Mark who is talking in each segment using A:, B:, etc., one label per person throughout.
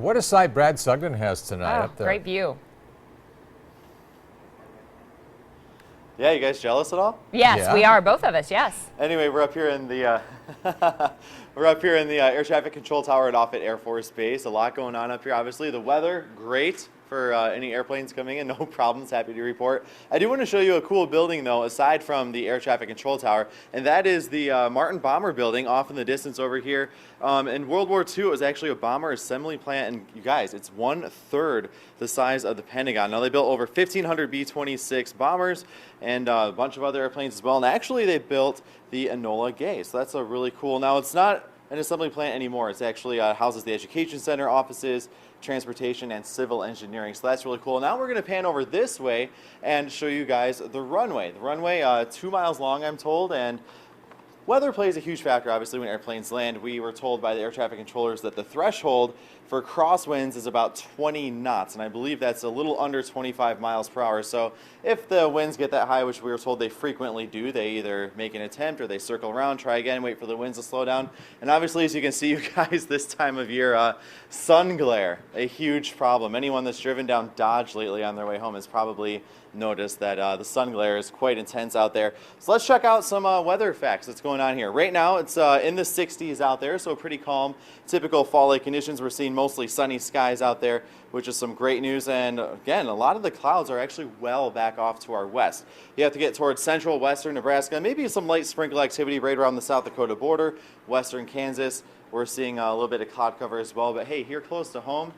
A: What a sight Brad Sugden has tonight up there.
B: Great view.
C: Yeah, you guys jealous at all?
B: Yes,
A: Yeah.
B: we are, both of us, yes.
C: Anyway, we're up here in the air traffic control tower at Offutt Air Force Base. A lot going on up here. Obviously, the weather great for any airplanes coming in. No problems. Happy to report. I do want to show you a cool building though, aside from the air traffic control tower, and that is the Martin Bomber Building off in the distance over here. In World War II, it was actually a bomber assembly plant, and you guys, it's 1/3 the size of the Pentagon. Now they built over 1,500 B-26 bombers and a bunch of other airplanes as well. And actually, they built the Enola Gay, so that's a really cool. Now it's not an assembly plant anymore. It's actually houses the education center, offices, transportation, and civil engineering. So that's really cool. Now we're going to pan over this way and show you guys the runway. The runway, 2 miles long, I'm told, and weather plays a huge factor, obviously, when airplanes land. We were told by the air traffic controllers that the threshold for crosswinds is about 20 knots, and I believe that's a little under 25 miles per hour. So if the winds get that high, which we were told they frequently do, they either make an attempt or they circle around, try again, wait for the winds to slow down. And obviously, as you can see, you guys, this time of year, sun glare, a huge problem. Anyone that's driven down Dodge lately on their way home has probably noticed that the sun glare is quite intense out there. So let's check out some weather facts that's going on here. Right now, it's in the 60s out there, so pretty calm, typical fall-like conditions. We're seeing mostly sunny skies out there, which is some great news. And again, a lot of the clouds are actually well back off to our west. You have to get towards central western Nebraska, maybe some light sprinkle activity right around the South Dakota border, western Kansas. We're seeing a little bit of cloud cover as well. But hey, here close to home,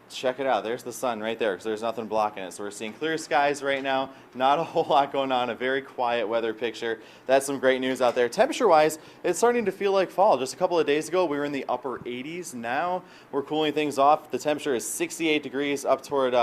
C: check it out. There's the sun right there because there's nothing blocking it. So we're seeing clear skies right now. Not a whole lot going on. A very quiet weather picture. That's some great news out there. Temperature-wise, it's starting to feel like fall. Just a couple of days ago, we were in the upper 80s. Now we're cooling things off. The temperature is 68 degrees up toward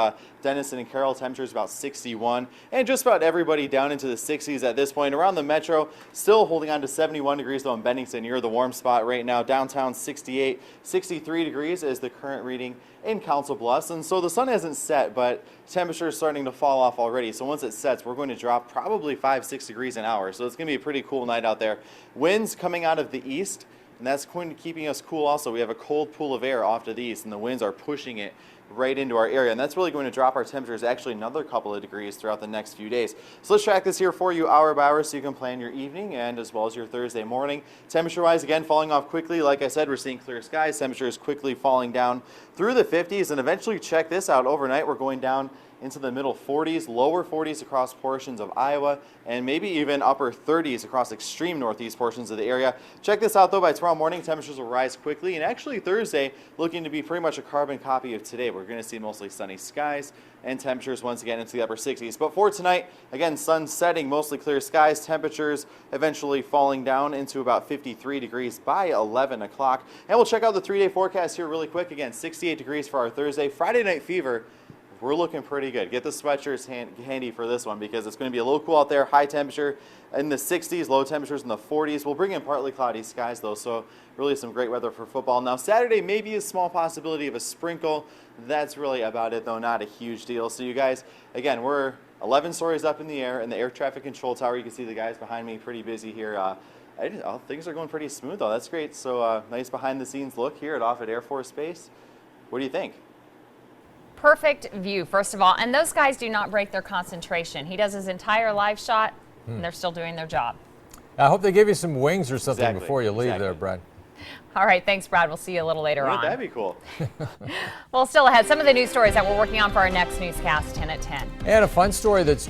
C: Denison and Carroll. Temperature is about 61. And just about everybody down into the 60s at this point. Around the metro, still holding on to 71 degrees though in Bennington. You're the warm spot right now. Downtown, 68. 63 degrees is the current reading in Council Bluffs. And so the sun hasn't set, but temperature is starting to fall off already. So once it sets, we're going to drop probably 5-6 degrees an hour. So it's going to be a pretty cool night out there. Winds coming out of the east, and that's going to keeping us cool also. We have a cold pool of air off to the east, and the winds are pushing it right into our area, and that's really going to drop our temperatures actually another couple of degrees throughout the next few days. So let's track this here for you hour by hour so you can plan your evening and as well as your Thursday morning. Temperature wise, again, falling off quickly. Like I said, we're seeing clear skies. Temperature is quickly falling down through the 50s, and eventually, check this out, overnight we're going down into the middle 40s, lower 40s across portions of Iowa, and maybe even upper 30s across extreme northeast portions of the area. Check this out though, by tomorrow morning temperatures will rise quickly, and actually Thursday looking to be pretty much a carbon copy of today. We're going to see mostly sunny skies and temperatures once again into the upper 60s. But for tonight, again, sun setting, mostly clear skies, temperatures eventually falling down into about 53 degrees by 11 o'clock. And we'll check out the 3-day forecast here really quick. Again, 68 degrees for our Thursday. Friday night fever, we're looking pretty good. Get the sweatshirts handy for this one because it's going to be a little cool out there. High temperature in the 60s, low temperatures in the 40s. We'll bring in partly cloudy skies though, so really some great weather for football. Now Saturday, maybe a small possibility of a sprinkle. That's really about it though, not a huge deal. So you guys, again, we're 11 stories up in the air in the air traffic control tower. You can see the guys behind me pretty busy here. Things are going pretty smooth though. That's great. So nice behind the scenes look here at Offutt Air Force Base. What do you think?
B: Perfect view, first of all. And those guys do not break their concentration. He does his entire live shot, and they're still doing their job.
A: I hope they give you some wings or something before you leave there,
C: Exactly.
A: Brad.
B: All right, thanks, Brad. We'll see you a little later on.
C: Wouldn't that be cool?
B: Well, still ahead, some of the news stories that we're working on for our next newscast, 10 at 10.
A: And a fun story that's